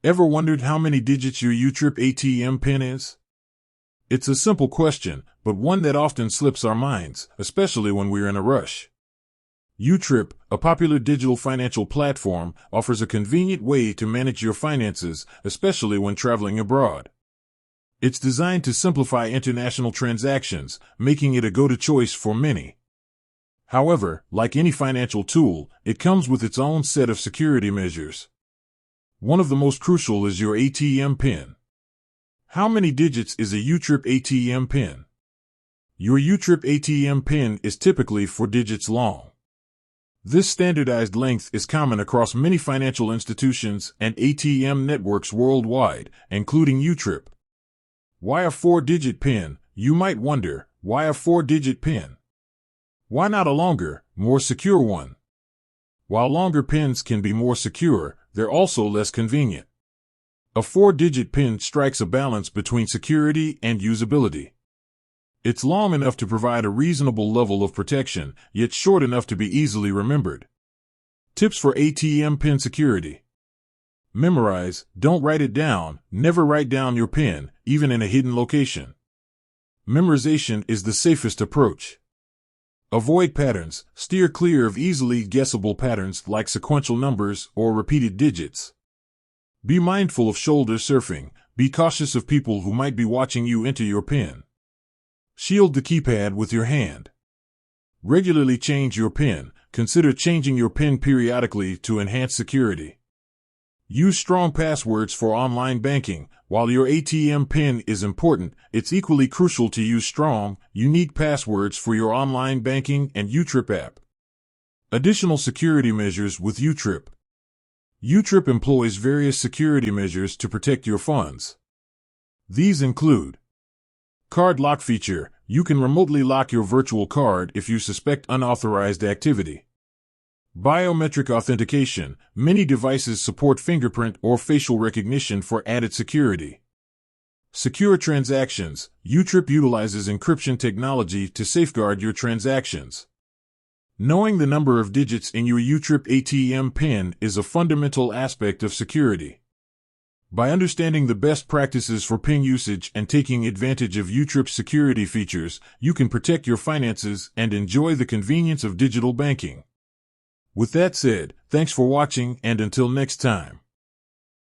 Ever wondered how many digits your YouTrip ATM PIN is? It's a simple question, but one that often slips our minds, especially when we're in a rush. YouTrip, a popular digital financial platform, offers a convenient way to manage your finances, especially when traveling abroad. It's designed to simplify international transactions, making it a go-to choice for many. However, like any financial tool, it comes with its own set of security measures. One of the most crucial is your ATM PIN. How many digits is a YouTrip ATM PIN? Your YouTrip ATM PIN is typically 4 digits long. This standardized length is common across many financial institutions and ATM networks worldwide, including YouTrip. Why a 4-digit PIN? You might wonder, why a 4-digit PIN? Why not a longer, more secure one? While longer PINs can be more secure, they're also less convenient. A 4-digit PIN strikes a balance between security and usability. It's long enough to provide a reasonable level of protection, yet short enough to be easily remembered. Tips for ATM PIN security. Memorize, don't write it down, never write down your PIN, even in a hidden location. Memorization is the safest approach. Avoid patterns, steer clear of easily guessable patterns like sequential numbers or repeated digits. Be mindful of shoulder surfing, be cautious of people who might be watching you enter your PIN. Shield the keypad with your hand. Regularly change your PIN, consider changing your PIN periodically to enhance security. Use strong passwords for online banking. While your ATM PIN is important, it's equally crucial to use strong, unique passwords for your online banking and YouTrip app. Additional security measures with YouTrip. YouTrip employs various security measures to protect your funds. These include card lock feature. You can remotely lock your virtual card if you suspect unauthorized activity. Biometric authentication. Many devices support fingerprint or facial recognition for added security. Secure transactions. YouTrip utilizes encryption technology to safeguard your transactions. Knowing the number of digits in your YouTrip ATM PIN is a fundamental aspect of security. By understanding the best practices for PIN usage and taking advantage of YouTrip's security features, you can protect your finances and enjoy the convenience of digital banking. With that said, thanks for watching, and until next time.